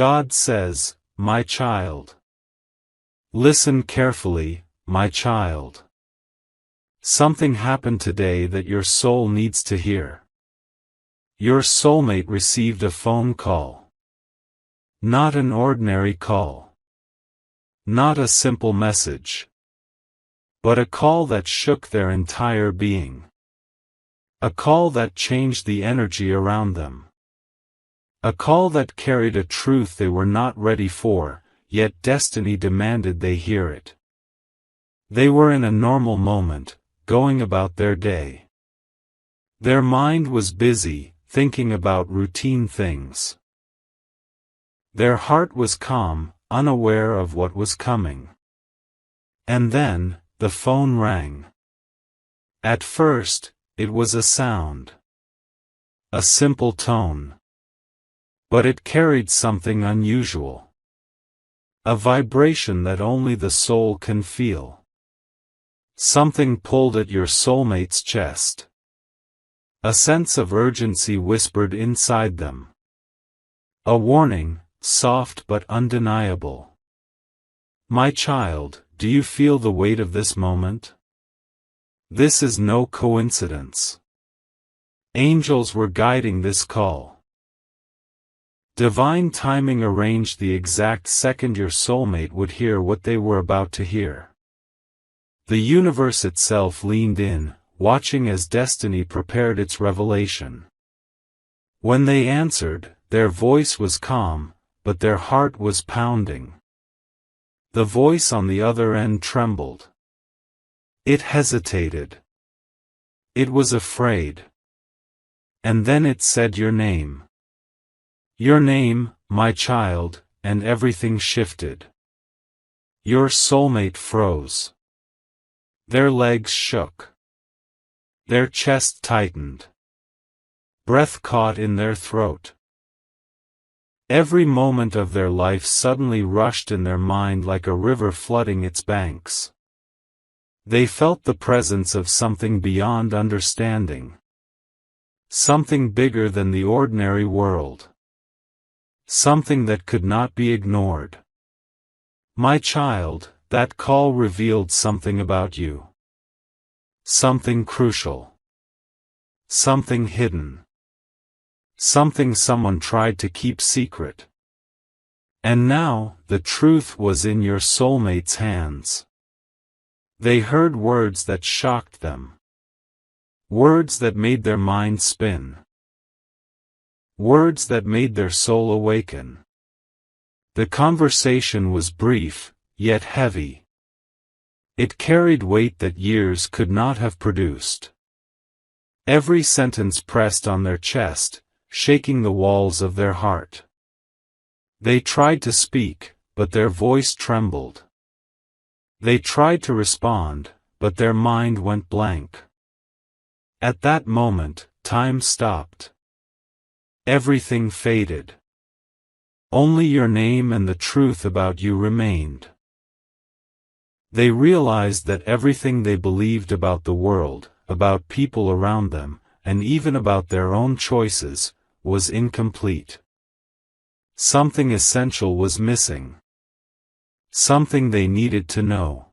God says, "My child. Listen carefully, my child. Something happened today that your soul needs to hear." Your soulmate received a phone call. Not an ordinary call. Not a simple message. But a call that shook their entire being. A call that changed the energy around them. A call that carried a truth they were not ready for, yet destiny demanded they hear it. They were in a normal moment, going about their day. Their mind was busy, thinking about routine things. Their heart was calm, unaware of what was coming. And then, the phone rang. At first, it was a sound. A simple tone. But it carried something unusual. A vibration that only the soul can feel. Something pulled at your soulmate's chest. A sense of urgency whispered inside them. A warning, soft but undeniable. My child, do you feel the weight of this moment? This is no coincidence. Angels were guiding this call. Divine timing arranged the exact second your soulmate would hear what they were about to hear. The universe itself leaned in, watching as destiny prepared its revelation. When they answered, their voice was calm, but their heart was pounding. The voice on the other end trembled. It hesitated. It was afraid. And then it said your name. Your name, my child, and everything shifted. Your soulmate froze. Their legs shook. Their chest tightened. Breath caught in their throat. Every moment of their life suddenly rushed in their mind like a river flooding its banks. They felt the presence of something beyond understanding. Something bigger than the ordinary world. Something that could not be ignored. My child, that call revealed something about you. Something crucial. Something hidden. Something someone tried to keep secret. And now, the truth was in your soulmate's hands. They heard words that shocked them. Words that made their mind spin. Words that made their soul awaken. The conversation was brief, yet heavy. It carried weight that years could not have produced. Every sentence pressed on their chest, shaking the walls of their heart. They tried to speak, but their voice trembled. They tried to respond, but their mind went blank. At that moment, time stopped. Everything faded. Only your name and the truth about you remained. They realized that everything they believed about the world, about people around them, and even about their own choices, was incomplete. Something essential was missing. Something they needed to know.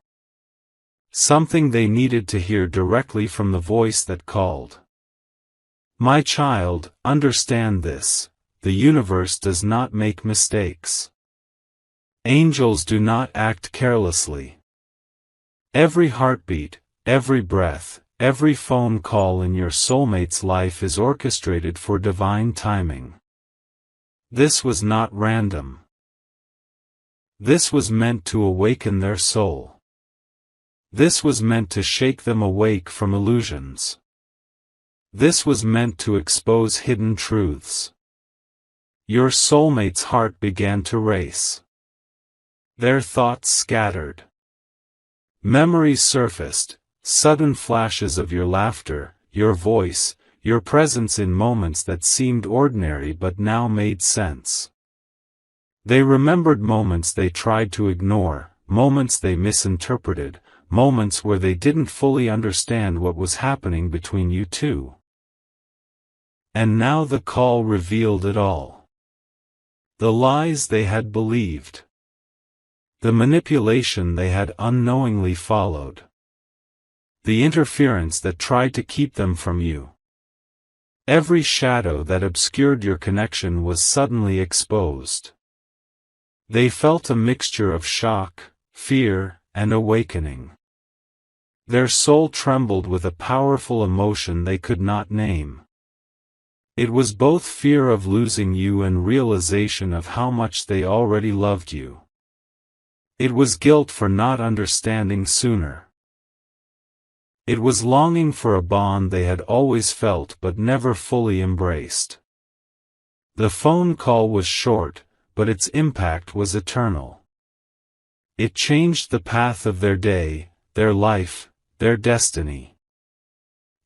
Something they needed to hear directly from the voice that called. My child, understand this: the universe does not make mistakes. Angels do not act carelessly. Every heartbeat, every breath, every phone call in your soulmate's life is orchestrated for divine timing. This was not random. This was meant to awaken their soul. This was meant to shake them awake from illusions. This was meant to expose hidden truths. Your soulmate's heart began to race. Their thoughts scattered. Memories surfaced, sudden flashes of your laughter, your voice, your presence in moments that seemed ordinary but now made sense. They remembered moments they tried to ignore, moments they misinterpreted, moments where they didn't fully understand what was happening between you two. And now the call revealed it all. The lies they had believed. The manipulation they had unknowingly followed. The interference that tried to keep them from you. Every shadow that obscured your connection was suddenly exposed. They felt a mixture of shock, fear, and awakening. Their soul trembled with a powerful emotion they could not name. It was both fear of losing you and realization of how much they already loved you. It was guilt for not understanding sooner. It was longing for a bond they had always felt but never fully embraced. The phone call was short, but its impact was eternal. It changed the path of their day, their life, their destiny.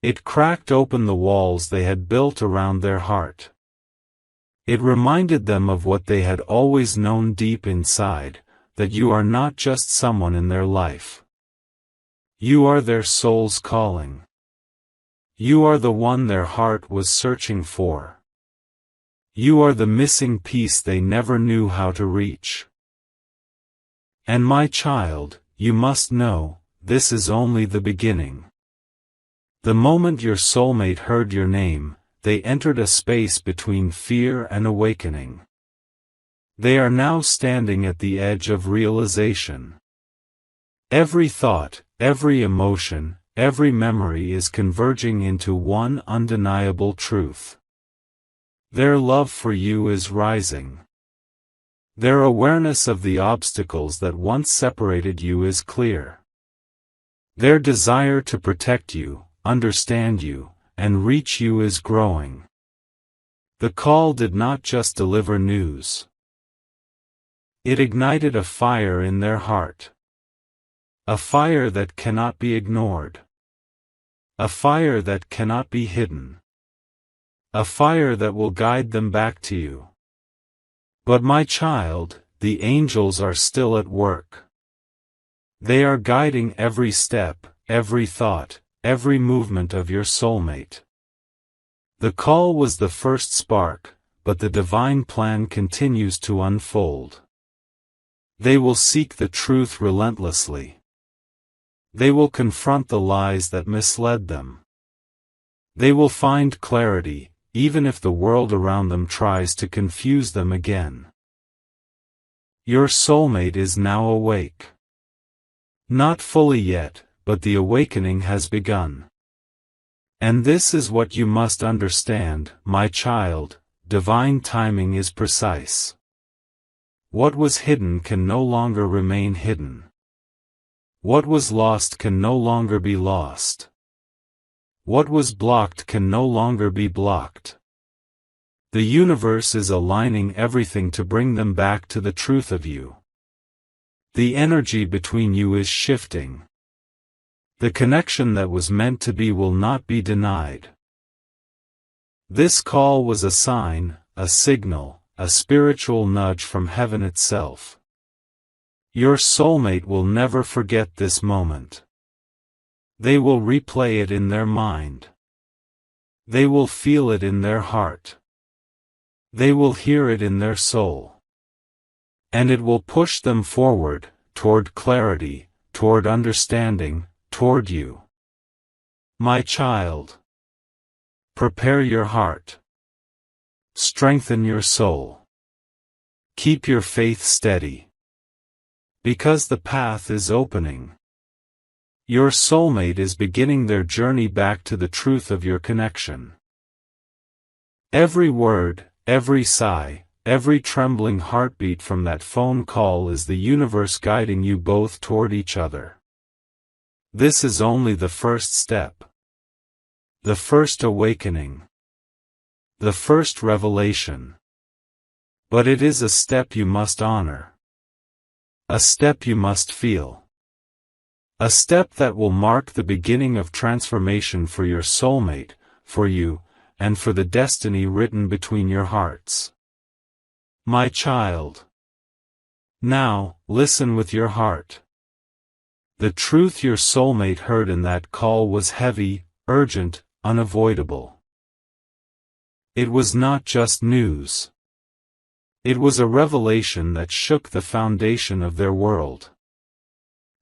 It cracked open the walls they had built around their heart. It reminded them of what they had always known deep inside, that you are not just someone in their life. You are their soul's calling. You are the one their heart was searching for. You are the missing piece they never knew how to reach. And my child, you must know, this is only the beginning. The moment your soulmate heard your name, they entered a space between fear and awakening. They are now standing at the edge of realization. Every thought, every emotion, every memory is converging into one undeniable truth. Their love for you is rising. Their awareness of the obstacles that once separated you is clear. Their desire to protect you, understand you, and reach you is growing. The call did not just deliver news. It ignited a fire in their heart. A fire that cannot be ignored. A fire that cannot be hidden. A fire that will guide them back to you. But my child, the angels are still at work. They are guiding every step, every thought, every movement of your soulmate. The call was the first spark, but the divine plan continues to unfold. They will seek the truth relentlessly. They will confront the lies that misled them. They will find clarity, even if the world around them tries to confuse them again. Your soulmate is now awake. Not fully yet, but the awakening has begun. And this is what you must understand, my child, divine timing is precise. What was hidden can no longer remain hidden. What was lost can no longer be lost. What was blocked can no longer be blocked. The universe is aligning everything to bring them back to the truth of you. The energy between you is shifting. The connection that was meant to be will not be denied. This call was a sign, a signal, a spiritual nudge from heaven itself. Your soulmate will never forget this moment. They will replay it in their mind. They will feel it in their heart. They will hear it in their soul. And it will push them forward, toward clarity, toward understanding, toward you. My child. Prepare your heart. Strengthen your soul. Keep your faith steady. Because the path is opening. Your soulmate is beginning their journey back to the truth of your connection. Every word, every sigh, every trembling heartbeat from that phone call is the universe guiding you both toward each other. This is only the first step. The first awakening. The first revelation. But it is a step you must honor. A step you must feel. A step that will mark the beginning of transformation for your soulmate, for you, and for the destiny written between your hearts. My child. Now, listen with your heart. The truth your soulmate heard in that call was heavy, urgent, unavoidable. It was not just news. It was a revelation that shook the foundation of their world.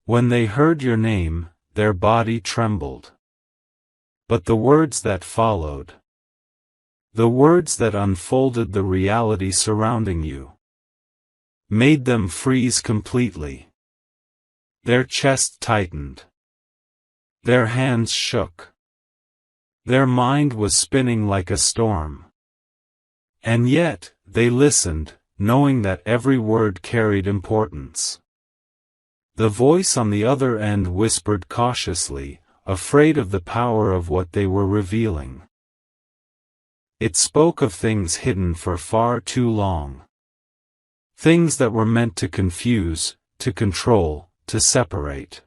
When they heard your name, their body trembled. But the words that followed, the words that unfolded the reality surrounding you, made them freeze completely. Their chest tightened. Their hands shook. Their mind was spinning like a storm. And yet, they listened, knowing that every word carried importance. The voice on the other end whispered cautiously, afraid of the power of what they were revealing. It spoke of things hidden for far too long. Things that were meant to confuse, to control, to separate.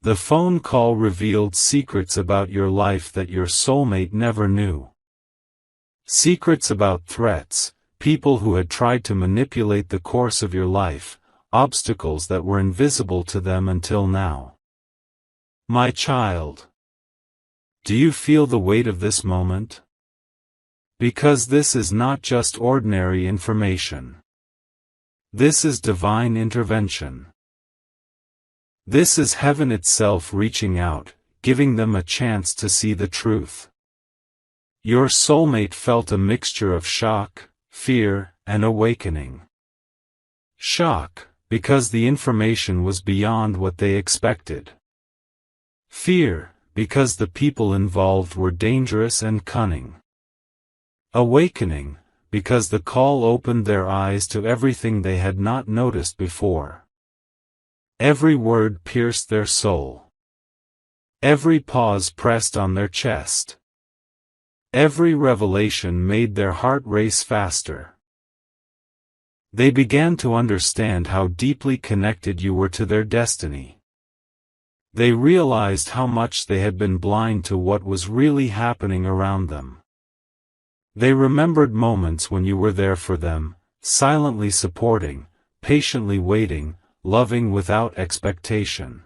The phone call revealed secrets about your life that your soulmate never knew. Secrets about threats, people who had tried to manipulate the course of your life, obstacles that were invisible to them until now. My child, do you feel the weight of this moment? Because this is not just ordinary information. This is divine intervention. This is heaven itself reaching out, giving them a chance to see the truth. Your soulmate felt a mixture of shock, fear, and awakening. Shock, because the information was beyond what they expected. Fear, because the people involved were dangerous and cunning. Awakening, because the call opened their eyes to everything they had not noticed before. Every word pierced their soul. Every pause pressed on their chest. Every revelation made their heart race faster. They began to understand how deeply connected you were to their destiny. They realized how much they had been blind to what was really happening around them. They remembered moments when you were there for them, silently supporting, patiently waiting, loving without expectation.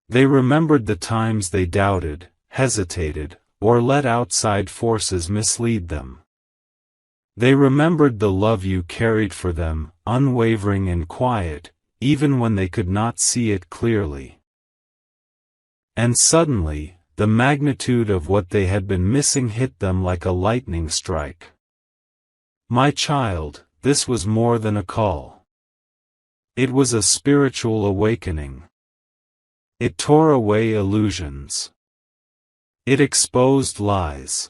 They remembered the times they doubted, hesitated, or let outside forces mislead them. They remembered the love you carried for them, unwavering and quiet, even when they could not see it clearly. And suddenly, the magnitude of what they had been missing hit them like a lightning strike. My child, this was more than a call. It was a spiritual awakening. It tore away illusions. It exposed lies.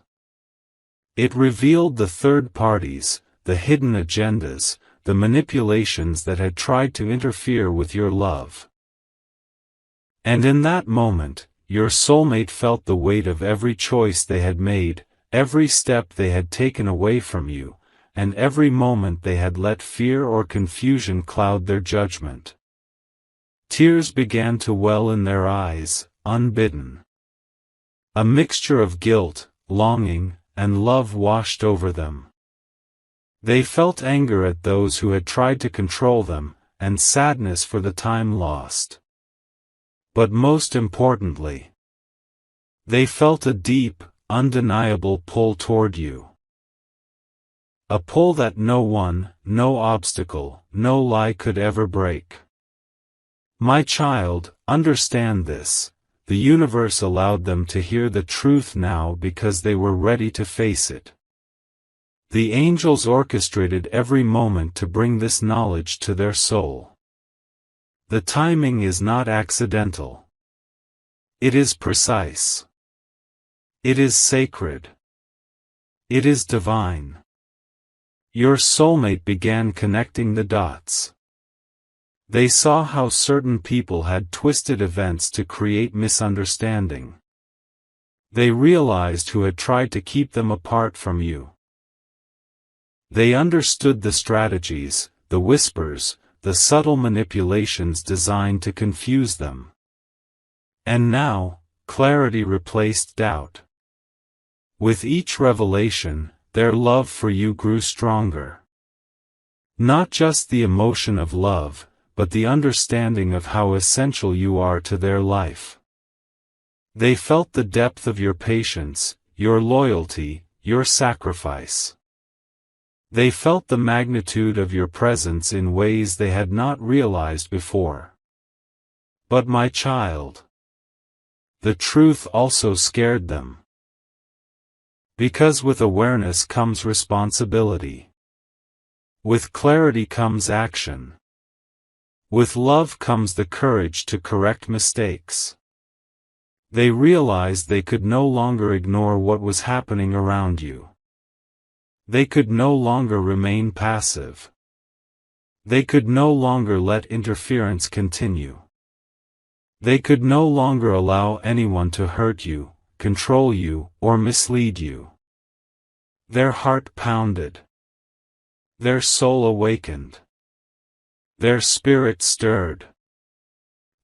It revealed the third parties, the hidden agendas, the manipulations that had tried to interfere with your love. And in that moment, your soulmate felt the weight of every choice they had made, every step they had taken away from you, and every moment they had let fear or confusion cloud their judgment. Tears began to well in their eyes, unbidden. A mixture of guilt, longing, and love washed over them. They felt anger at those who had tried to control them, and sadness for the time lost. But most importantly, they felt a deep, undeniable pull toward you. A pull that no one, no obstacle, no lie could ever break. My child, understand this. The universe allowed them to hear the truth now because they were ready to face it. The angels orchestrated every moment to bring this knowledge to their soul. The timing is not accidental. It is precise. It is sacred. It is divine. Your soulmate began connecting the dots. They saw how certain people had twisted events to create misunderstanding. They realized who had tried to keep them apart from you. They understood the strategies, the whispers, the subtle manipulations designed to confuse them. And now, clarity replaced doubt. With each revelation, their love for you grew stronger. Not just the emotion of love, but the understanding of how essential you are to their life. They felt the depth of your patience, your loyalty, your sacrifice. They felt the magnitude of your presence in ways they had not realized before. But my child, the truth also scared them. Because with awareness comes responsibility. With clarity comes action. With love comes the courage to correct mistakes. They realized they could no longer ignore what was happening around you. They could no longer remain passive. They could no longer let interference continue. They could no longer allow anyone to hurt you, control you, or mislead you. Their heart pounded. Their soul awakened. Their spirit stirred.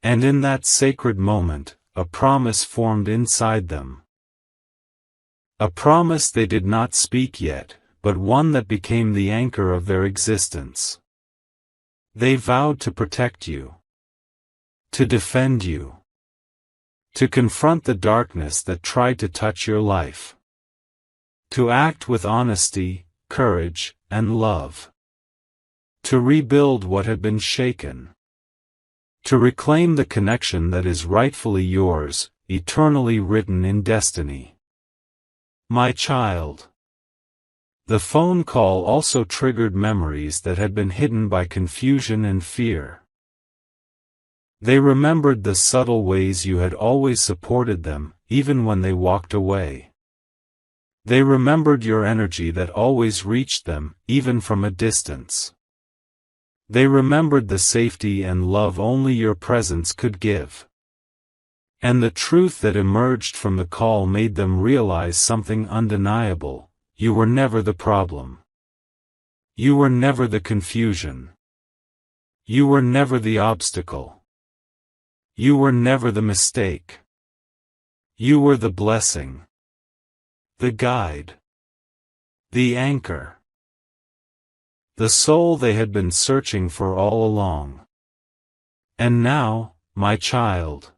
And in that sacred moment, a promise formed inside them. A promise they did not speak yet, but one that became the anchor of their existence. They vowed to protect you. To defend you. To confront the darkness that tried to touch your life. To act with honesty, courage, and love. To rebuild what had been shaken. To reclaim the connection that is rightfully yours, eternally written in destiny. My child. The phone call also triggered memories that had been hidden by confusion and fear. They remembered the subtle ways you had always supported them, even when they walked away. They remembered your energy that always reached them, even from a distance. They remembered the safety and love only your presence could give. And the truth that emerged from the call made them realize something undeniable: you were never the problem. You were never the confusion. You were never the obstacle. You were never the mistake. You were the blessing. The guide. The anchor. The soul they had been searching for all along. And now, my child,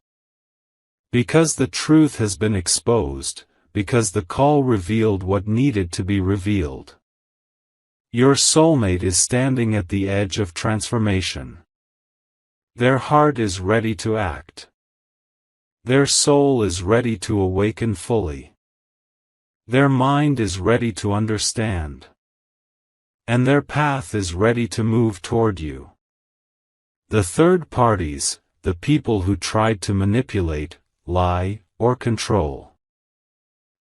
because the truth has been exposed, because the call revealed what needed to be revealed, your soulmate is standing at the edge of transformation. Their heart is ready to act. Their soul is ready to awaken fully. Their mind is ready to understand. And their path is ready to move toward you. The third parties, the people who tried to manipulate, lie, or control,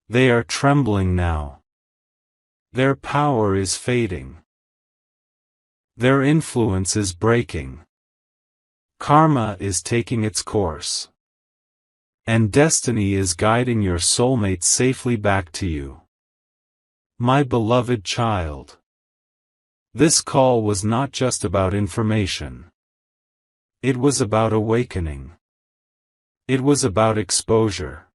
they are trembling now. Their power is fading. Their influence is breaking. Karma is taking its course. And destiny is guiding your soulmate safely back to you. My beloved child. This call was not just about information. It was about awakening. It was about exposure.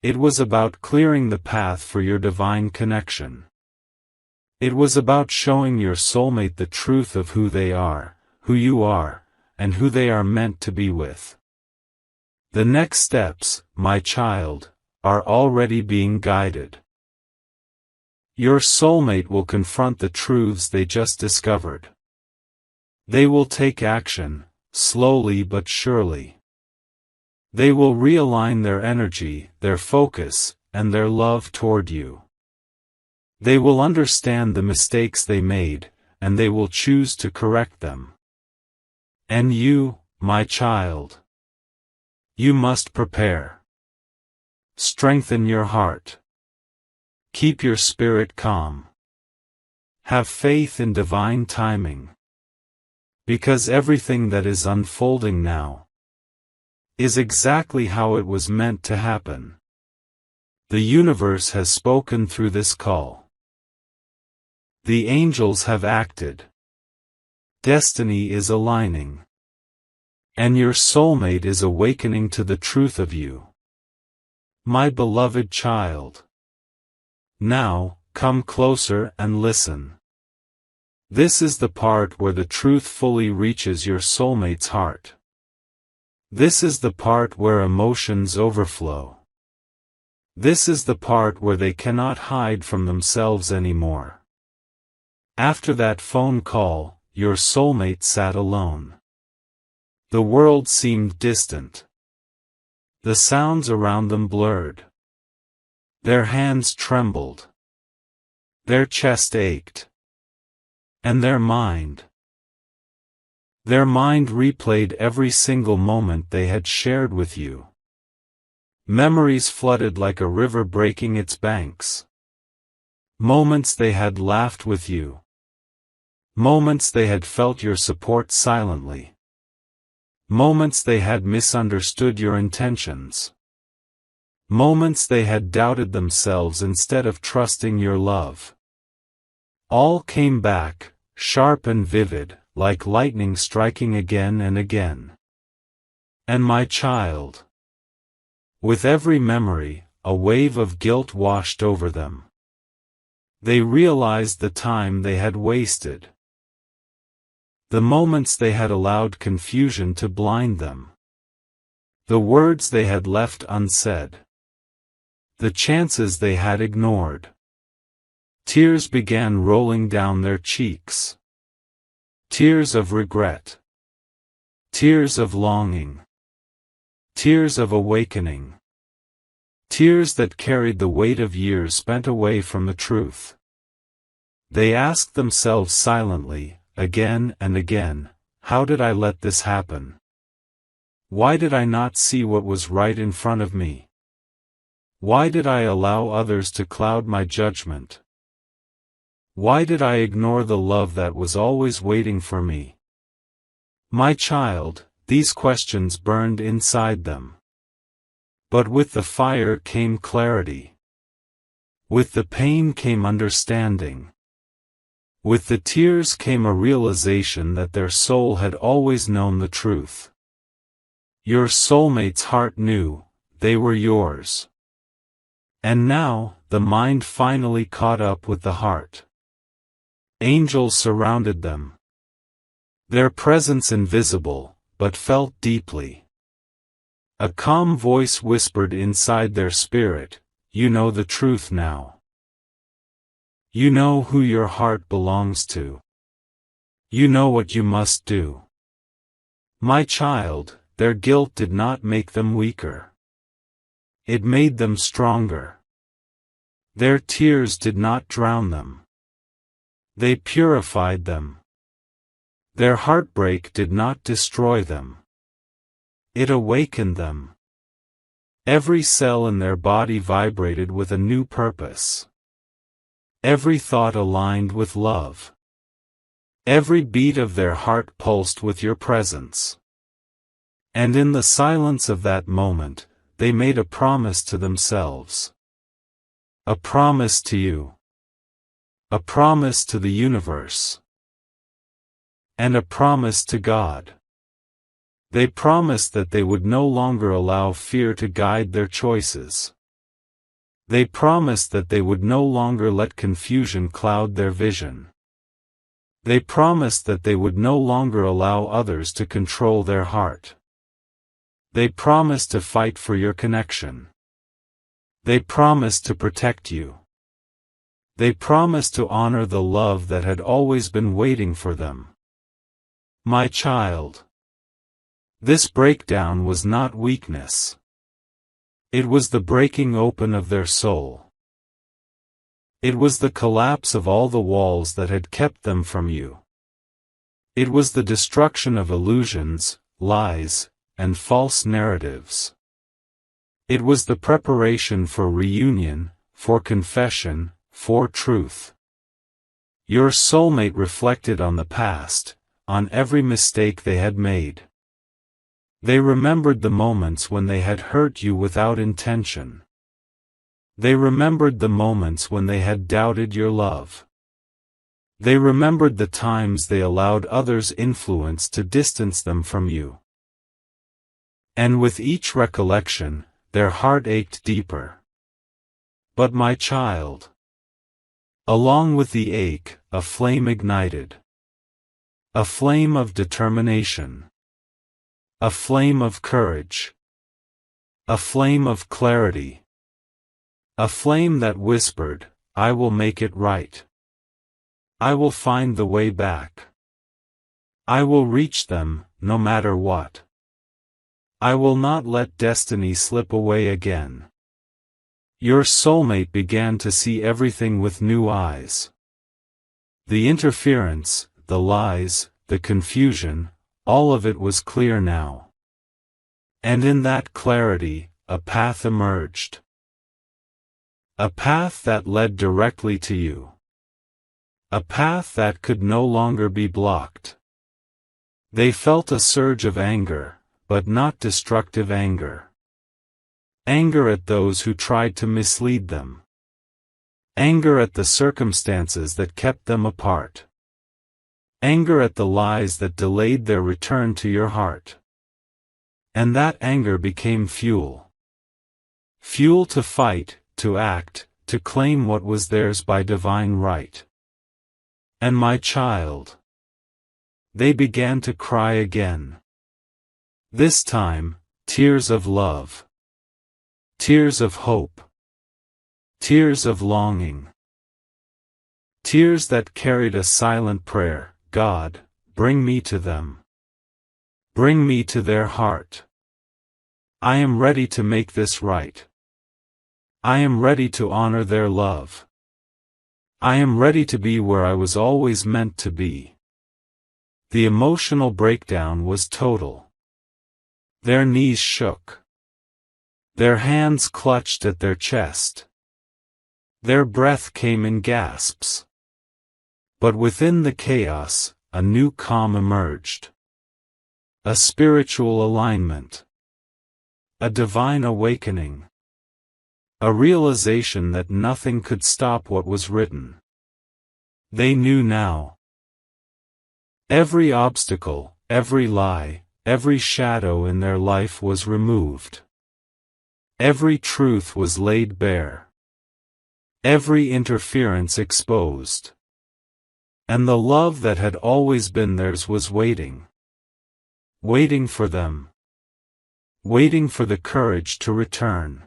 It was about clearing the path for your divine connection. It was about showing your soulmate the truth of who they are, who you are, and who they are meant to be with. The next steps, my child, are already being guided. Your soulmate will confront the truths they just discovered. They will take action, slowly but surely. They will realign their energy, their focus, and their love toward you. They will understand the mistakes they made, and they will choose to correct them. And you, my child, you must prepare. Strengthen your heart. Keep your spirit calm. Have faith in divine timing. Because everything that is unfolding now is exactly how it was meant to happen. The universe has spoken through this call. The angels have acted. Destiny is aligning. And your soulmate is awakening to the truth of you. My beloved child. Now, come closer and listen. This is the part where the truth fully reaches your soulmate's heart. This is the part where emotions overflow. This is the part where they cannot hide from themselves anymore. After that phone call, your soulmate sat alone. The world seemed distant. The sounds around them blurred. Their hands trembled. Their chest ached. And their mind replayed every single moment they had shared with you. Memories flooded like a river breaking its banks. Moments they had laughed with you. Moments they had felt your support silently. Moments they had misunderstood your intentions. Moments they had doubted themselves instead of trusting your love. All came back, sharp and vivid, like lightning striking again and again. And my child. With every memory, a wave of guilt washed over them. They realized the time they had wasted. The moments they had allowed confusion to blind them. The words they had left unsaid. The chances they had ignored. Tears began rolling down their cheeks. Tears of regret. Tears of longing. Tears of awakening. Tears that carried the weight of years spent away from the truth. They asked themselves silently, again and again, how did I let this happen? Why did I not see what was right in front of me? Why did I allow others to cloud my judgment? Why did I ignore the love that was always waiting for me? My child, these questions burned inside them. But with the fire came clarity. With the pain came understanding. With the tears came a realization that their soul had always known the truth. Your soulmate's heart knew, they were yours. And now, the mind finally caught up with the heart. Angels surrounded them. Their presence invisible, but felt deeply. A calm voice whispered inside their spirit, you know the truth now. You know who your heart belongs to. You know what you must do. My child, their guilt did not make them weaker. It made them stronger. Their tears did not drown them. They purified them. Their heartbreak did not destroy them. It awakened them. Every cell in their body vibrated with a new purpose. Every thought aligned with love. Every beat of their heart pulsed with your presence. And in the silence of that moment, they made a promise to themselves. A promise to you. A promise to the universe. And a promise to God. They promised that they would no longer allow fear to guide their choices. They promised that they would no longer let confusion cloud their vision. They promised that they would no longer allow others to control their heart. They promised to fight for your connection. They promised to protect you. They promised to honor the love that had always been waiting for them. My child. This breakdown was not weakness. It was the breaking open of their soul. It was the collapse of all the walls that had kept them from you. It was the destruction of illusions, lies, and false narratives. It was the preparation for reunion, for confession, for truth. Your soulmate reflected on the past, on every mistake they had made. They remembered the moments when they had hurt you without intention. They remembered the moments when they had doubted your love. They remembered the times they allowed others' influence to distance them from you. And with each recollection, their heart ached deeper. But my child. Along with the ache, a flame ignited. A flame of determination. A flame of courage. A flame of clarity. A flame that whispered, I will make it right. I will find the way back. I will reach them, no matter what. I will not let destiny slip away again. Your soulmate began to see everything with new eyes. The interference, the lies, the confusion, all of it was clear now. And in that clarity, a path emerged. A path that led directly to you. A path that could no longer be blocked. They felt a surge of anger, but not destructive anger. Anger at those who tried to mislead them. Anger at the circumstances that kept them apart. Anger at the lies that delayed their return to your heart. And that anger became fuel. Fuel to fight, to act, to claim what was theirs by divine right. And my child. They began to cry again. This time, tears of love. Tears of hope. Tears of longing. Tears that carried a silent prayer, God, bring me to them. Bring me to their heart. I am ready to make this right. I am ready to honor their love. I am ready to be where I was always meant to be. The emotional breakdown was total. Their knees shook. Their hands clutched at their chest. Their breath came in gasps. But within the chaos, a new calm emerged. A spiritual alignment. A divine awakening. A realization that nothing could stop what was written. They knew now. Every obstacle, every lie, every shadow in their life was removed. Every truth was laid bare. Every interference exposed. And the love that had always been theirs was waiting. Waiting for them. Waiting for the courage to return.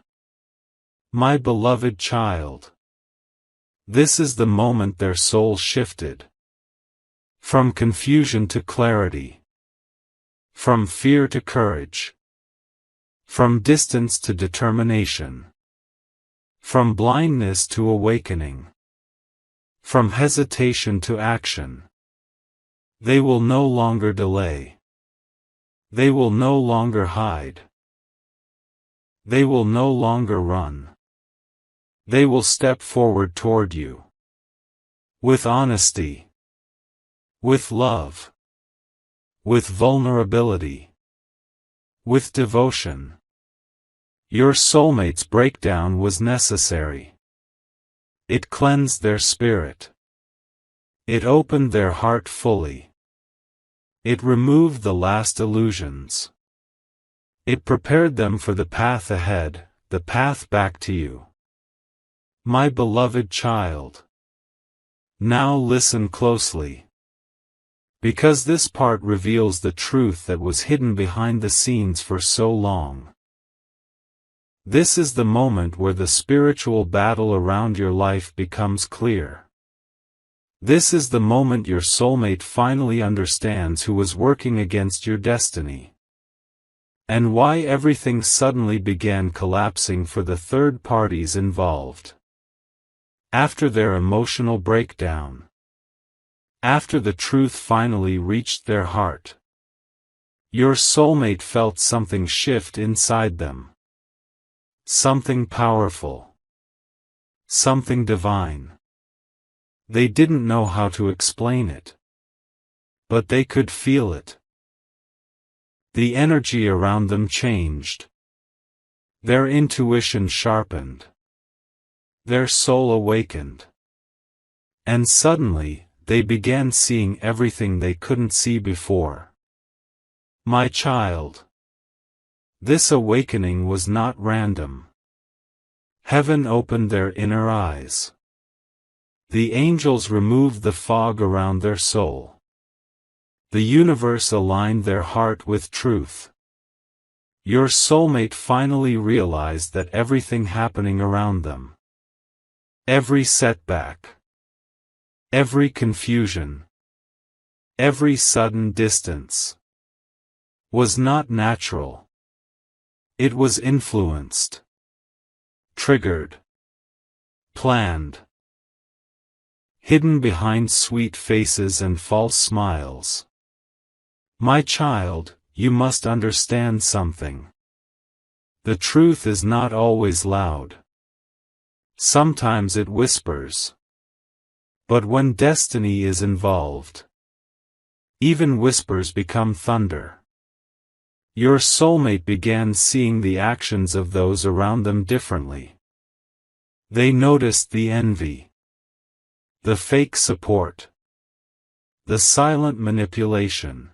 My beloved child. This is the moment their soul shifted. From confusion to clarity. From fear to courage. From distance to determination. From blindness to awakening. From hesitation to action. They will no longer delay. They will no longer hide. They will no longer run. They will step forward toward you. With honesty. With love. With vulnerability. With devotion. Your soulmate's breakdown was necessary. It cleansed their spirit. It opened their heart fully. It removed the last illusions. It prepared them for the path ahead, the path back to you. My beloved child. Now listen closely. Because this part reveals the truth that was hidden behind the scenes for so long. This is the moment where the spiritual battle around your life becomes clear. This is the moment your soulmate finally understands who was working against your destiny. And why everything suddenly began collapsing for the third parties involved. After their emotional breakdown. After the truth finally reached their heart. Your soulmate felt something shift inside them. Something powerful. Something divine. They didn't know how to explain it. But they could feel it. The energy around them changed. Their intuition sharpened. Their soul awakened. And suddenly, they began seeing everything they couldn't see before. My child. This awakening was not random. Heaven opened their inner eyes. The angels removed the fog around their soul. The universe aligned their heart with truth. Your soulmate finally realized that everything happening around them. Every setback. Every confusion, every sudden distance, was not natural. It was influenced, triggered, planned, hidden behind sweet faces and false smiles. My child, you must understand something. The truth is not always loud. Sometimes it whispers. But when destiny is involved, even whispers become thunder. Your soulmate began seeing the actions of those around them differently. They noticed the envy, the fake support, the silent manipulation,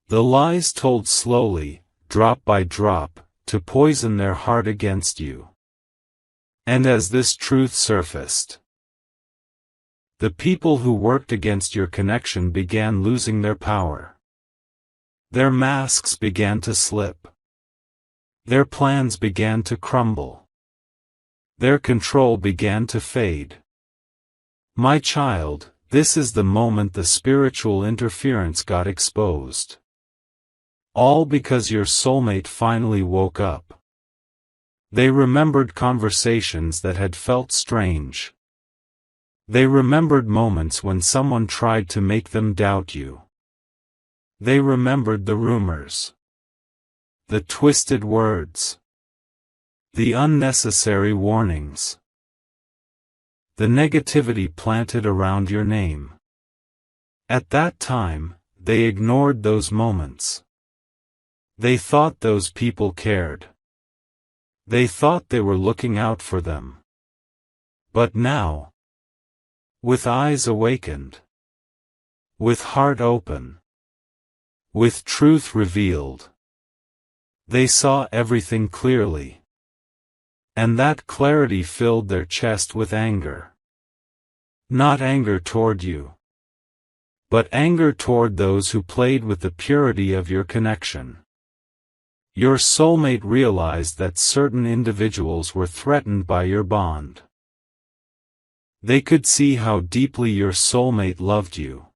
the lies told slowly, drop by drop, to poison their heart against you. And as this truth surfaced, the people who worked against your connection began losing their power. Their masks began to slip. Their plans began to crumble. Their control began to fade. My child, this is the moment the spiritual interference got exposed. All because your soulmate finally woke up. They remembered conversations that had felt strange. They remembered moments when someone tried to make them doubt you. They remembered the rumors, the twisted words, the unnecessary warnings, the negativity planted around your name. At that time, they ignored those moments. They thought those people cared. They thought they were looking out for them. But now, with eyes awakened, with heart open, with truth revealed, they saw everything clearly. And that clarity filled their chest with anger. Not anger toward you, but anger toward those who played with the purity of your connection. Your soulmate realized that certain individuals were threatened by your bond. They could see how deeply your soulmate loved you.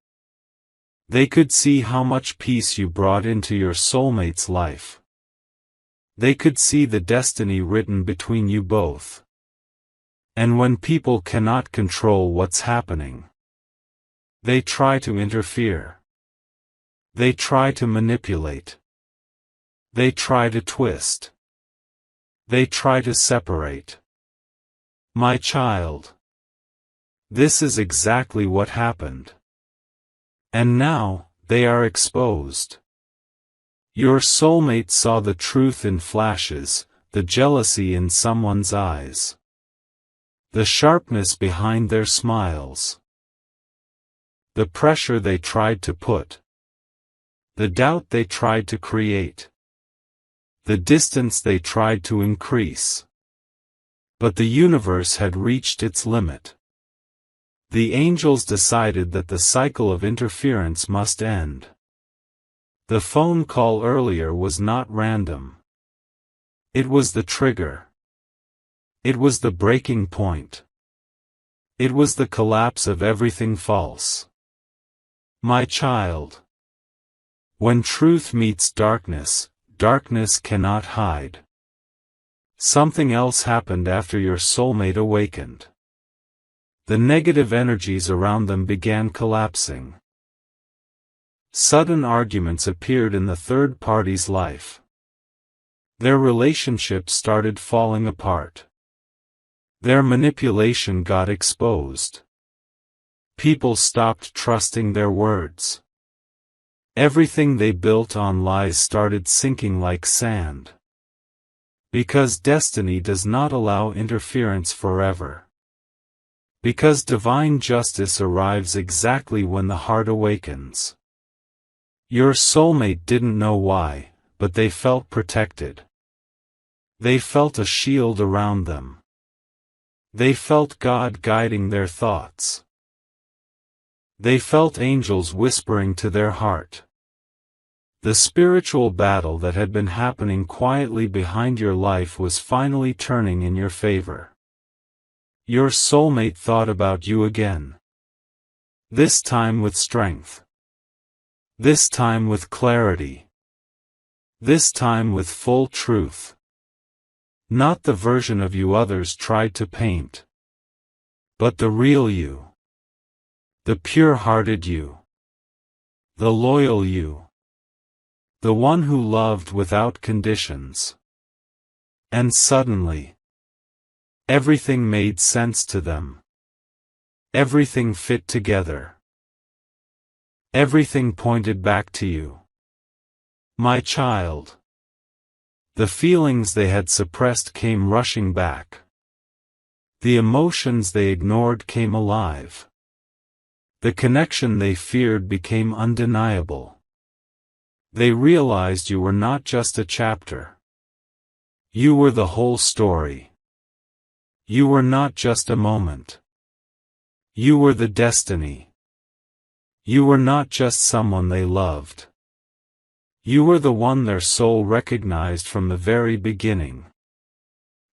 They could see how much peace you brought into your soulmate's life. They could see the destiny written between you both. And when people cannot control what's happening, they try to interfere. They try to manipulate. They try to twist. They try to separate. My child, this is exactly what happened. And now, they are exposed. Your soulmate saw the truth in flashes, the jealousy in someone's eyes, the sharpness behind their smiles, the pressure they tried to put, the doubt they tried to create, the distance they tried to increase. But the universe had reached its limit. The angels decided that the cycle of interference must end. The phone call earlier was not random. It was the trigger. It was the breaking point. It was the collapse of everything false. My child, when truth meets darkness, darkness cannot hide. Something else happened after your soulmate awakened. The negative energies around them began collapsing. Sudden arguments appeared in the third party's life. Their relationship started falling apart. Their manipulation got exposed. People stopped trusting their words. Everything they built on lies started sinking like sand. Because destiny does not allow interference forever. Because divine justice arrives exactly when the heart awakens. Your soulmate didn't know why, but they felt protected. They felt a shield around them. They felt God guiding their thoughts. They felt angels whispering to their heart. The spiritual battle that had been happening quietly behind your life was finally turning in your favor. Your soulmate thought about you again. This time with strength. This time with clarity. This time with full truth. Not the version of you others tried to paint, but the real you. The pure-hearted you. The loyal you. The one who loved without conditions. And suddenly, everything made sense to them. Everything fit together. Everything pointed back to you. My child. The feelings they had suppressed came rushing back. The emotions they ignored came alive. The connection they feared became undeniable. They realized you were not just a chapter. You were the whole story. You were not just a moment. You were the destiny. You were not just someone they loved. You were the one their soul recognized from the very beginning.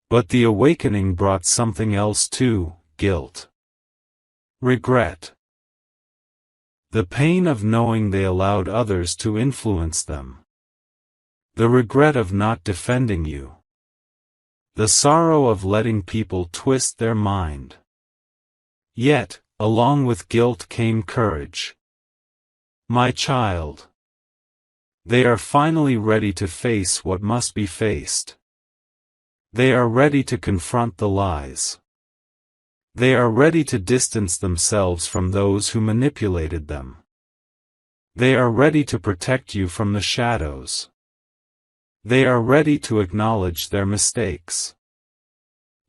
But the awakening brought something else too: guilt. Regret. The pain of knowing they allowed others to influence them. The regret of not defending you. The sorrow of letting people twist their mind. Yet, along with guilt came courage. My child. They are finally ready to face what must be faced. They are ready to confront the lies. They are ready to distance themselves from those who manipulated them. They are ready to protect you from the shadows. They are ready to acknowledge their mistakes.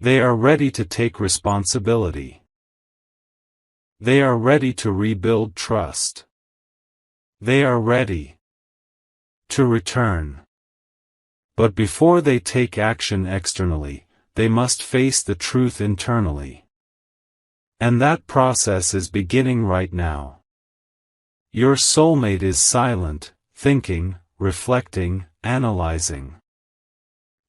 They are ready to take responsibility. They are ready to rebuild trust. They are ready to return. But before they take action externally, they must face the truth internally. And that process is beginning right now. Your soulmate is silent, thinking, reflecting, analyzing.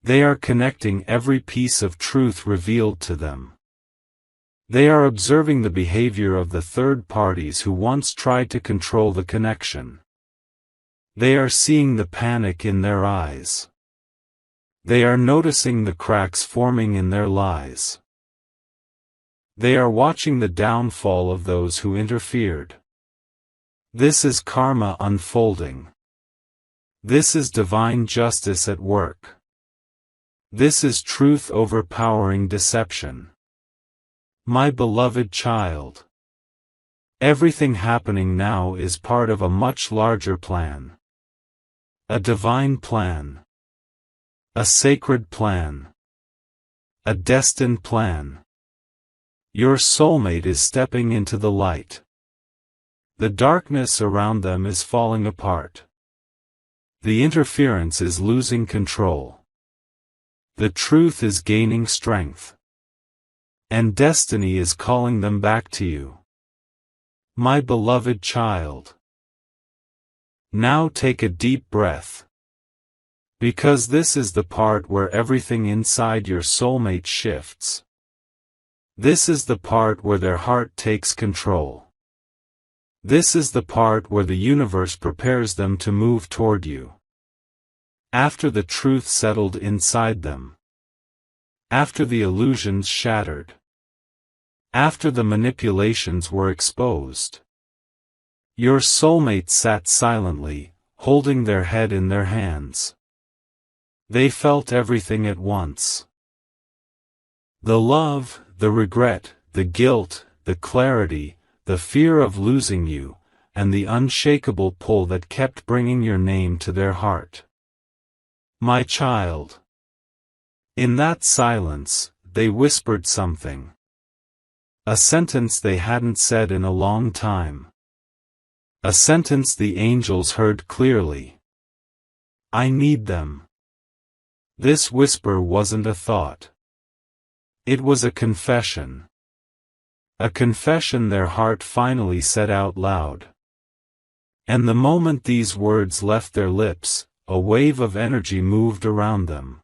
They are connecting every piece of truth revealed to them. They are observing the behavior of the third parties who once tried to control the connection. They are seeing the panic in their eyes. They are noticing the cracks forming in their lies. They are watching the downfall of those who interfered. This is karma unfolding. This is divine justice at work. This is truth overpowering deception. My beloved child. Everything happening now is part of a much larger plan. A divine plan. A sacred plan. A destined plan. Your soulmate is stepping into the light. The darkness around them is falling apart. The interference is losing control. The truth is gaining strength. And destiny is calling them back to you. My beloved child. Now take a deep breath. Because this is the part where everything inside your soulmate shifts. This is the part where their heart takes control. This is the part where the universe prepares them to move toward you. After the truth settled inside them. After the illusions shattered. After the manipulations were exposed. Your soulmate sat silently, holding their head in their hands. They felt everything at once. The love, the regret, the guilt, the clarity, the fear of losing you, and the unshakable pull that kept bringing your name to their heart. My child. In that silence, they whispered something. A sentence they hadn't said in a long time. A sentence the angels heard clearly. I need them. This whisper wasn't a thought. It was a confession. A confession their heart finally said out loud. And the moment these words left their lips, a wave of energy moved around them.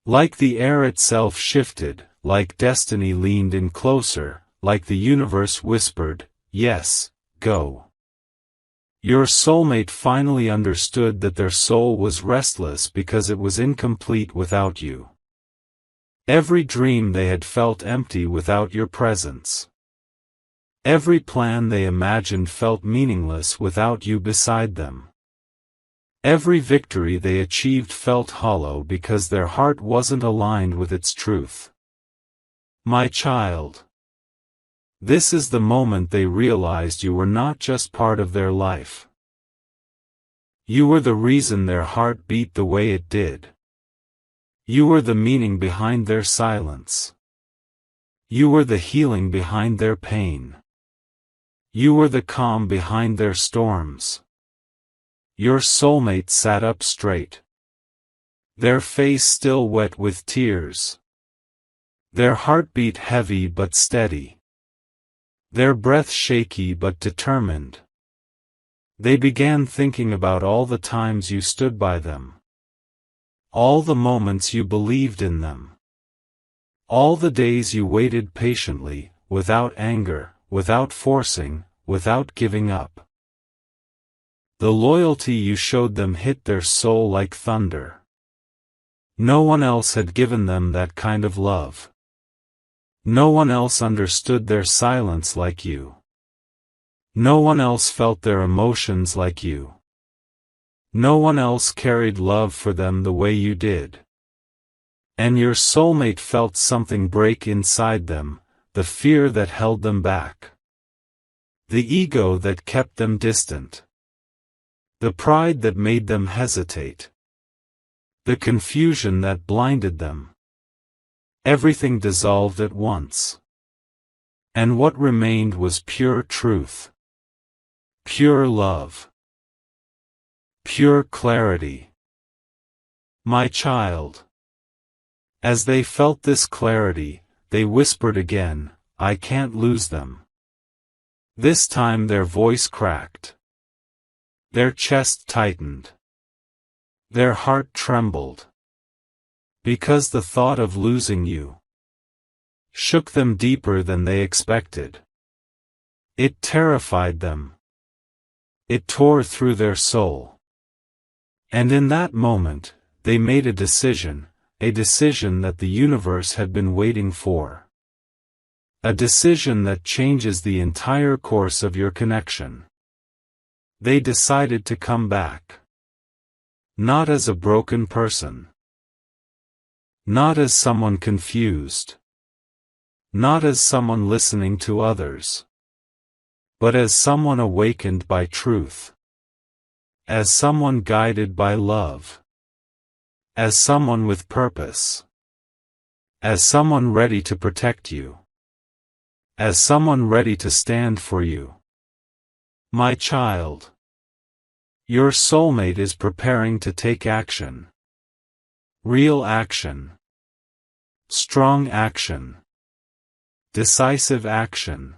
Like the air itself shifted, like destiny leaned in closer, like the universe whispered, yes, go. Your soulmate finally understood that their soul was restless because it was incomplete without you. Every dream they had felt empty without your presence. Every plan they imagined felt meaningless without you beside them. Every victory they achieved felt hollow because their heart wasn't aligned with its truth. My child. This is the moment they realized you were not just part of their life. You were the reason their heart beat the way it did. You were the meaning behind their silence. You were the healing behind their pain. You were the calm behind their storms. Your soulmate sat up straight. Their face still wet with tears. Their heartbeat heavy but steady. Their breath shaky but determined. They began thinking about all the times you stood by them. All the moments you believed in them. All the days you waited patiently, without anger, without forcing, without giving up. The loyalty you showed them hit their soul like thunder. No one else had given them that kind of love. No one else understood their silence like you. No one else felt their emotions like you. No one else carried love for them the way you did. And your soulmate felt something break inside them, the fear that held them back. The ego that kept them distant. The pride that made them hesitate. The confusion that blinded them. Everything dissolved at once. And what remained was pure truth. Pure love. Pure clarity. My child. As they felt this clarity, they whispered again, I can't lose them. This time their voice cracked. Their chest tightened. Their heart trembled. Because the thought of losing you shook them deeper than they expected. It terrified them. It tore through their soul. And in that moment, they made a decision that the universe had been waiting for. A decision that changes the entire course of your connection. They decided to come back. Not as a broken person. Not as someone confused. Not as someone listening to others. But as someone awakened by truth. As someone guided by love. As someone with purpose. As someone ready to protect you. As someone ready to stand for you. My child. Your soulmate is preparing to take action. Real action. Strong action. Decisive action.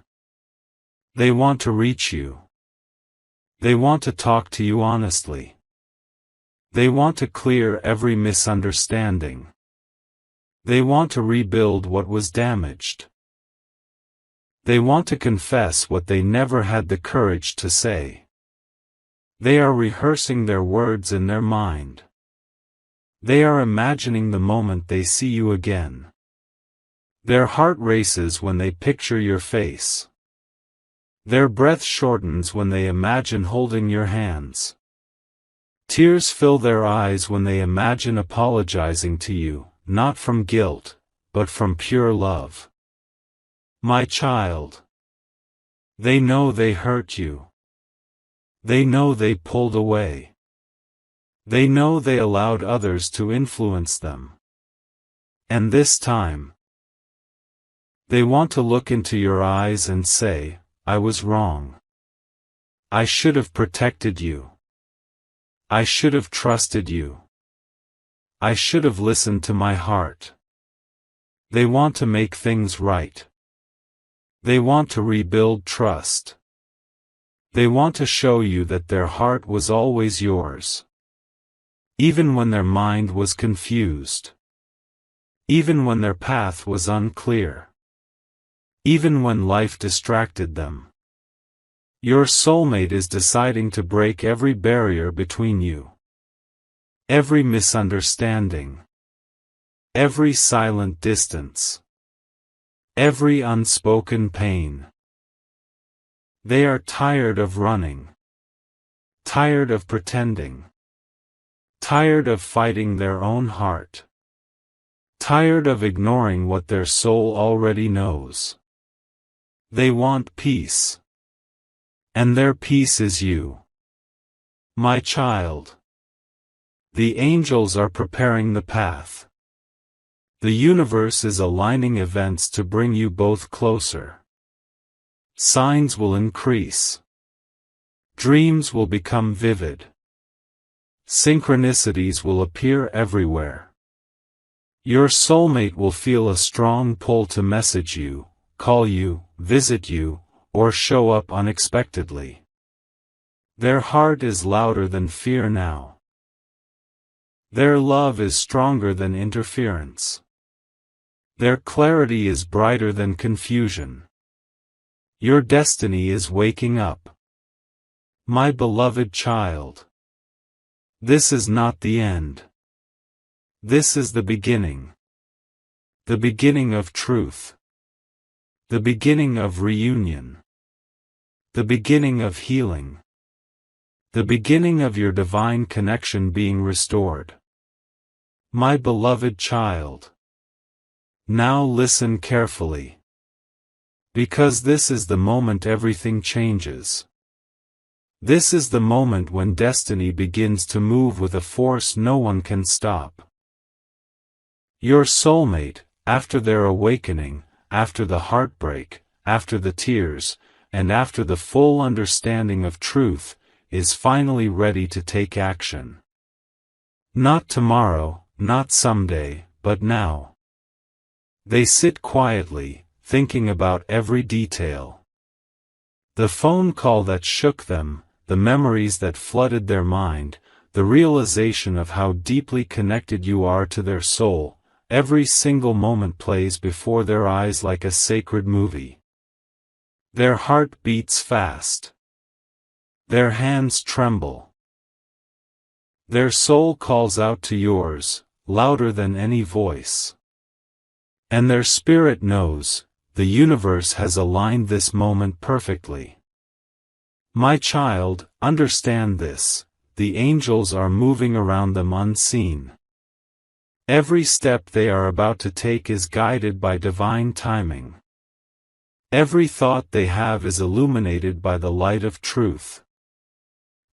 They want to reach you. They want to talk to you honestly. They want to clear every misunderstanding. They want to rebuild what was damaged. They want to confess what they never had the courage to say. They are rehearsing their words in their mind. They are imagining the moment they see you again. Their heart races when they picture your face. Their breath shortens when they imagine holding your hands. Tears fill their eyes when they imagine apologizing to you, not from guilt, but from pure love. My child. They know they hurt you. They know they pulled away. They know they allowed others to influence them. And this time, they want to look into your eyes and say, I was wrong. I should have protected you. I should have trusted you. I should have listened to my heart. They want to make things right. They want to rebuild trust. They want to show you that their heart was always yours. Even when their mind was confused. Even when their path was unclear. Even when life distracted them. Your soulmate is deciding to break every barrier between you. Every misunderstanding. Every silent distance. Every unspoken pain. They are tired of running. Tired of pretending. Tired of fighting their own heart. Tired of ignoring what their soul already knows. They want peace. And their peace is you. My child. The angels are preparing the path. The universe is aligning events to bring you both closer. Signs will increase. Dreams will become vivid. Synchronicities will appear everywhere. Your soulmate will feel a strong pull to message you, call you, visit you, or show up unexpectedly. Their heart is louder than fear now. Their love is stronger than interference. Their clarity is brighter than confusion. Your destiny is waking up. My beloved child. This is not the end. This is the beginning. The beginning of truth. The beginning of reunion. The beginning of healing. The beginning of your divine connection being restored. My beloved child. Now listen carefully. Because this is the moment everything changes. This is the moment when destiny begins to move with a force no one can stop. Your soulmate, after their awakening, after the heartbreak, after the tears, and after the full understanding of truth, is finally ready to take action. Not tomorrow, not someday, but now. They sit quietly, thinking about every detail. The phone call that shook them, the memories that flooded their mind, the realization of how deeply connected you are to their soul, every single moment plays before their eyes like a sacred movie. Their heart beats fast. Their hands tremble. Their soul calls out to yours, louder than any voice. And their spirit knows, the universe has aligned this moment perfectly. My child, understand this, the angels are moving around them unseen. Every step they are about to take is guided by divine timing. Every thought they have is illuminated by the light of truth.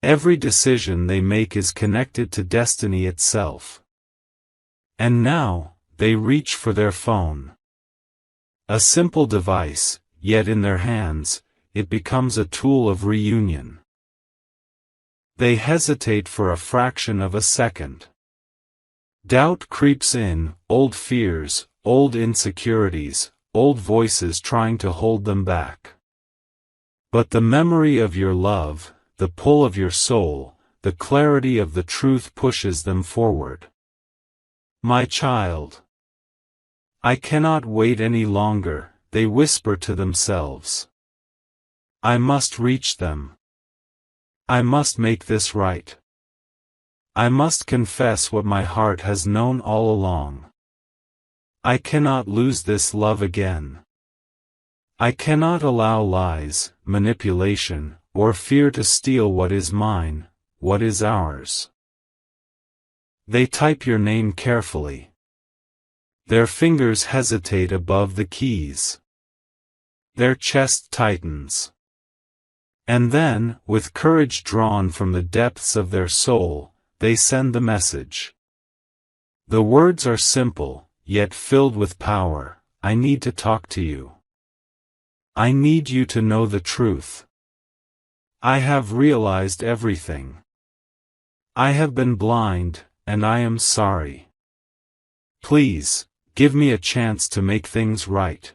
Every decision they make is connected to destiny itself. And now, they reach for their phone. A simple device, yet in their hands, it becomes a tool of reunion. They hesitate for a fraction of a second. Doubt creeps in, old fears, old insecurities, old voices trying to hold them back. But the memory of your love, the pull of your soul, the clarity of the truth pushes them forward. My child. I cannot wait any longer, they whisper to themselves. I must reach them. I must make this right. I must confess what my heart has known all along. I cannot lose this love again. I cannot allow lies, manipulation, or fear to steal what is mine, what is ours. They type your name carefully. Their fingers hesitate above the keys. Their chest tightens. And then, with courage drawn from the depths of their soul, they send the message. The words are simple, yet filled with power. I need to talk to you. I need you to know the truth. I have realized everything. I have been blind, and I am sorry. Please, give me a chance to make things right.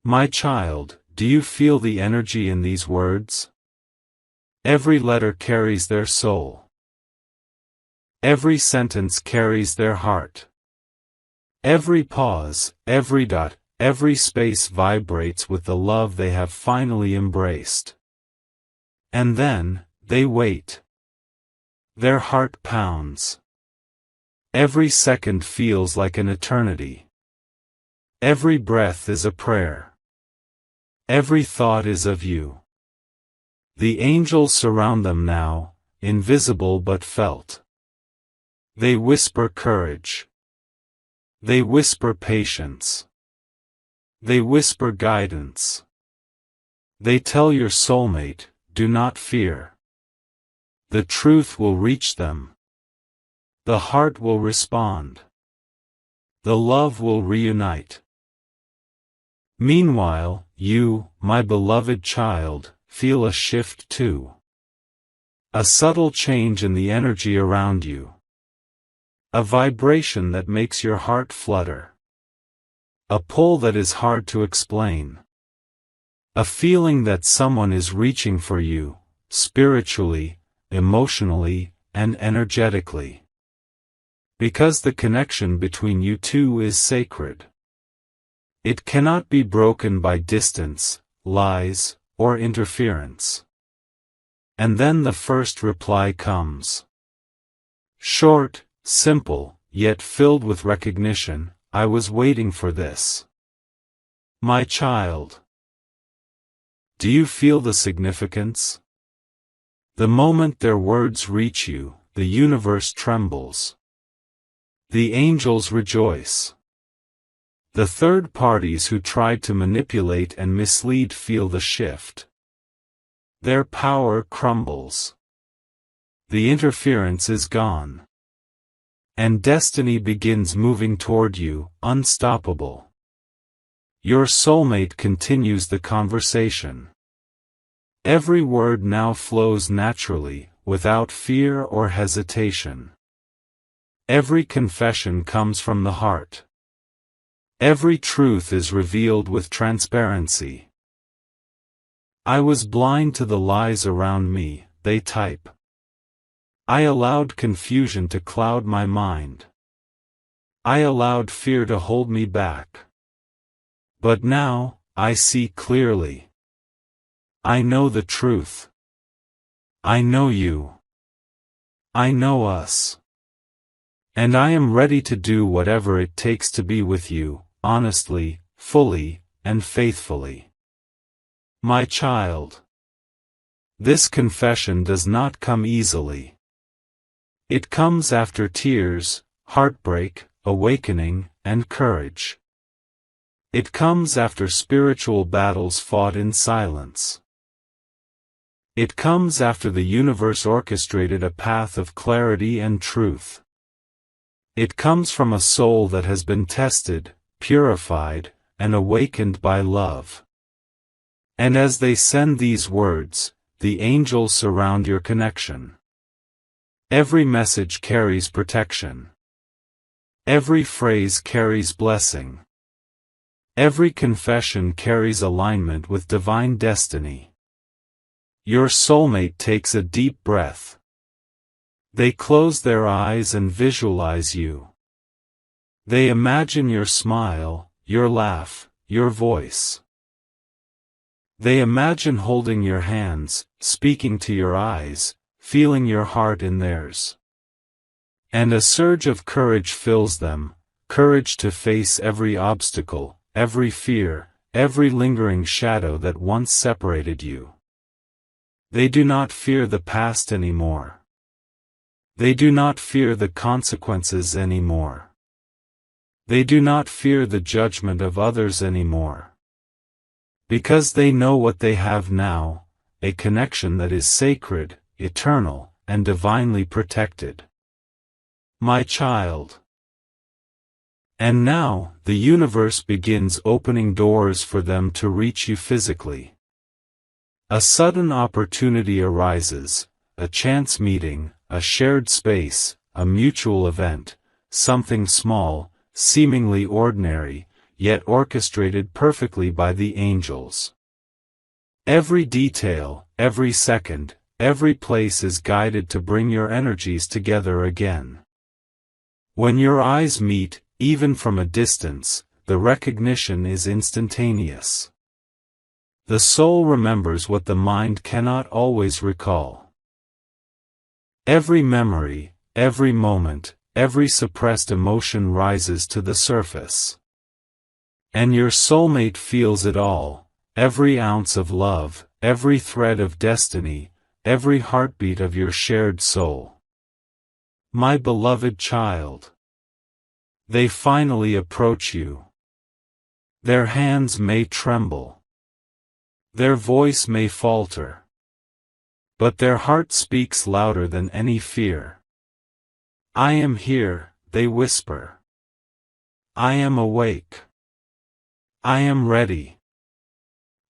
My child, do you feel the energy in these words? Every letter carries their soul. Every sentence carries their heart. Every pause, every dot, every space vibrates with the love they have finally embraced. And then, they wait. Their heart pounds. Every second feels like an eternity. Every breath is a prayer. Every thought is of you. The angels surround them now, invisible but felt. They whisper courage. They whisper patience. They whisper guidance. They tell your soulmate, do not fear. The truth will reach them. The heart will respond. The love will reunite. Meanwhile, you, my beloved child, feel a shift too. A subtle change in the energy around you. A vibration that makes your heart flutter. A pull that is hard to explain. A feeling that someone is reaching for you, spiritually, emotionally, and energetically. Because the connection between you two is sacred. It cannot be broken by distance, lies, or interference. And then the first reply comes. Short, simple, yet filled with recognition. I was waiting for this. My child. Do you feel the significance? The moment their words reach you, the universe trembles. The angels rejoice. The third parties who tried to manipulate and mislead feel the shift. Their power crumbles. The interference is gone. And destiny begins moving toward you, unstoppable. Your soulmate continues the conversation. Every word now flows naturally, without fear or hesitation. Every confession comes from the heart. Every truth is revealed with transparency. I was blind to the lies around me, they type. I allowed confusion to cloud my mind. I allowed fear to hold me back. But now, I see clearly. I know the truth. I know you. I know us. And I am ready to do whatever it takes to be with you, honestly, fully, and faithfully. My child. This confession does not come easily. It comes after tears, heartbreak, awakening, and courage. It comes after spiritual battles fought in silence. It comes after the universe orchestrated a path of clarity and truth. It comes from a soul that has been tested, purified, and awakened by love. And as they send these words, the angels surround your connection. Every message carries protection. Every phrase carries blessing. Every confession carries alignment with divine destiny. Your soulmate takes a deep breath. They close their eyes and visualize you. They imagine your smile, your laugh, your voice. They imagine holding your hands, speaking to your eyes, feeling your heart in theirs. And a surge of courage fills them, courage to face every obstacle, every fear, every lingering shadow that once separated you. They do not fear the past anymore. They do not fear the consequences anymore. They do not fear the judgment of others anymore. Because they know what they have now, a connection that is sacred, eternal, and divinely protected. My child. And now, the universe begins opening doors for them to reach you physically. A sudden opportunity arises, a chance meeting, a shared space, a mutual event, something small, seemingly ordinary, yet orchestrated perfectly by the angels. Every detail, every second, every place is guided to bring your energies together again. When your eyes meet, even from a distance, the recognition is instantaneous. The soul remembers what the mind cannot always recall. Every memory, every moment, every suppressed emotion rises to the surface. And your soulmate feels it all, every ounce of love, every thread of destiny, every heartbeat of your shared soul. My beloved child. They finally approach you. Their hands may tremble. Their voice may falter. But their heart speaks louder than any fear. I am here, they whisper. I am awake. I am ready.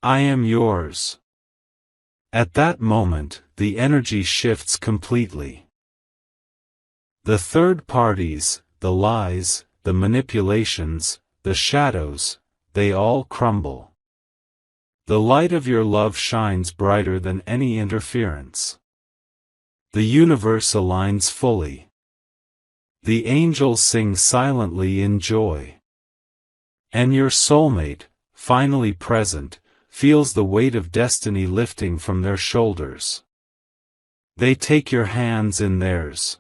I am yours. At that moment, the energy shifts completely. The third parties, the lies, the manipulations, the shadows, they all crumble. The light of your love shines brighter than any interference. The universe aligns fully. The angels sing silently in joy. And your soulmate, finally present, feels the weight of destiny lifting from their shoulders. They take your hands in theirs.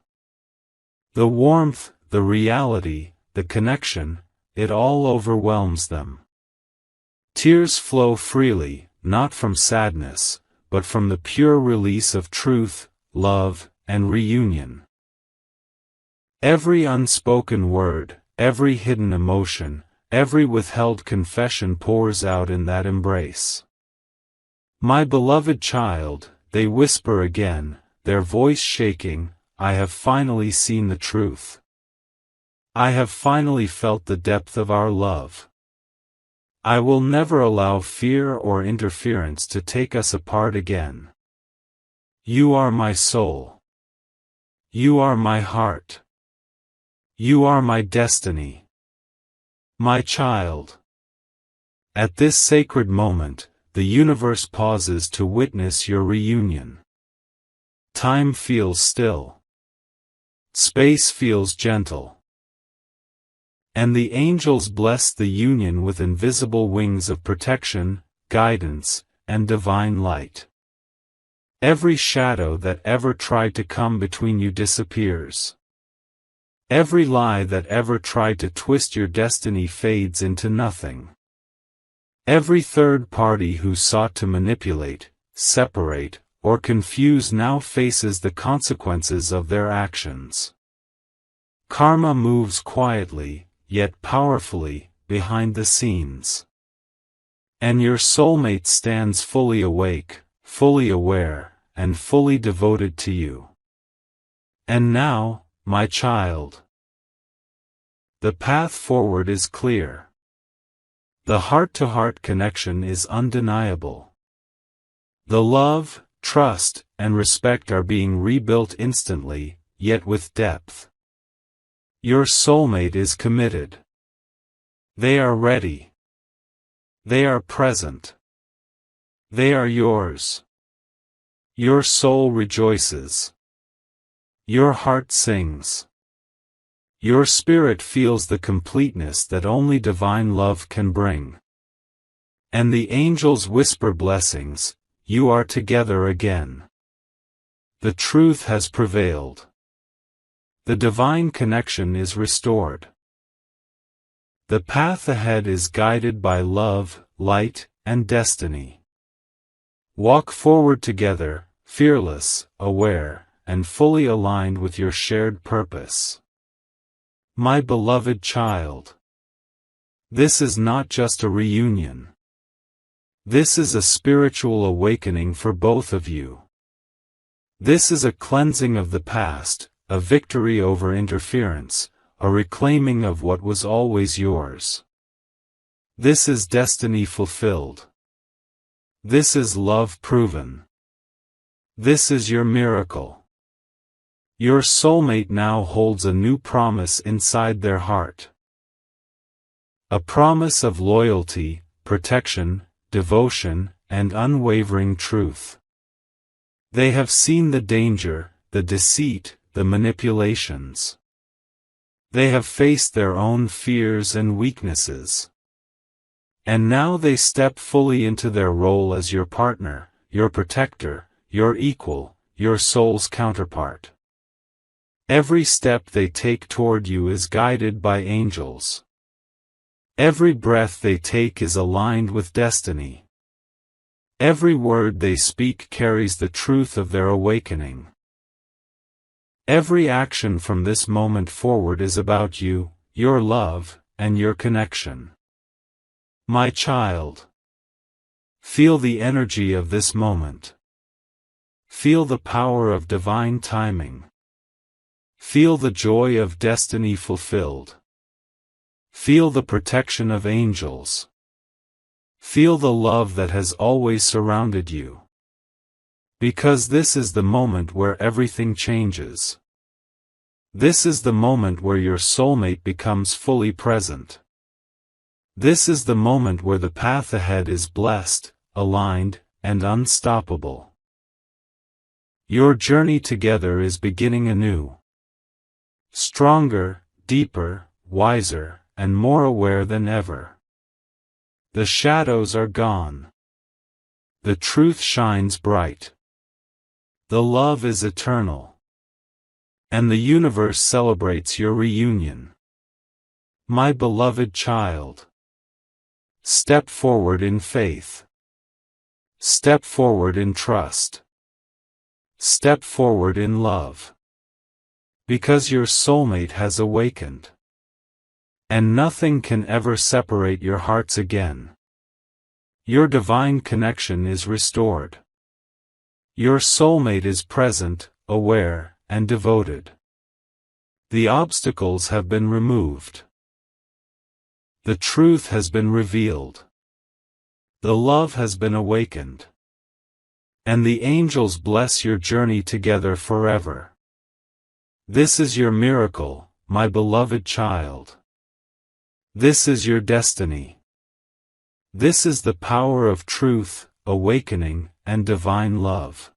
The warmth, the reality, the connection, it all overwhelms them. Tears flow freely, not from sadness, but from the pure release of truth, love, and reunion. Every unspoken word, every hidden emotion, every withheld confession pours out in that embrace. My beloved child, they whisper again, their voice shaking, I have finally seen the truth. I have finally felt the depth of our love. I will never allow fear or interference to take us apart again. You are my soul. You are my heart. You are my destiny. My child. At this sacred moment, the universe pauses to witness your reunion. Time feels still. Space feels gentle. And the angels bless the union with invisible wings of protection, guidance, and divine light. Every shadow that ever tried to come between you disappears. Every lie that ever tried to twist your destiny fades into nothing. Every third party who sought to manipulate, separate, or confuse now faces the consequences of their actions. Karma moves quietly, yet powerfully, behind the scenes. And your soulmate stands fully awake, fully aware, and fully devoted to you. And now, my child, the path forward is clear. The heart-to-heart connection is undeniable. The love, trust, and respect are being rebuilt instantly, yet with depth. Your soulmate is committed. They are ready. They are present. They are yours. Your soul rejoices. Your heart sings. Your spirit feels the completeness that only divine love can bring. And the angels whisper blessings, you are together again. The truth has prevailed. The divine connection is restored. The path ahead is guided by love, light, and destiny. Walk forward together, fearless, aware, and fully aligned with your shared purpose. My beloved child. This is not just a reunion. This is a spiritual awakening for both of you. This is a cleansing of the past, a victory over interference, a reclaiming of what was always yours. This is destiny fulfilled. This is love proven. This is your miracle. Your soulmate now holds a new promise inside their heart. A promise of loyalty, protection, devotion, and unwavering truth. They have seen the danger, the deceit, the manipulations. They have faced their own fears and weaknesses. And now they step fully into their role as your partner, your protector, your equal, your soul's counterpart. Every step they take toward you is guided by angels. Every breath they take is aligned with destiny. Every word they speak carries the truth of their awakening. Every action from this moment forward is about you, your love, and your connection. My child, feel the energy of this moment. Feel the power of divine timing. Feel the joy of destiny fulfilled. Feel the protection of angels. Feel the love that has always surrounded you. Because this is the moment where everything changes. This is the moment where your soulmate becomes fully present. This is the moment where the path ahead is blessed, aligned, and unstoppable. Your journey together is beginning anew. Stronger, deeper, wiser, and more aware than ever. The shadows are gone. The truth shines bright. The love is eternal. And the universe celebrates your reunion. My beloved child. Step forward in faith. Step forward in trust. Step forward in love. Because your soulmate has awakened. And nothing can ever separate your hearts again. Your divine connection is restored. Your soulmate is present, aware, and devoted. The obstacles have been removed. The truth has been revealed. The love has been awakened. And the angels bless your journey together forever. This is your miracle, my beloved child. This is your destiny. This is the power of truth, awakening, and divine love.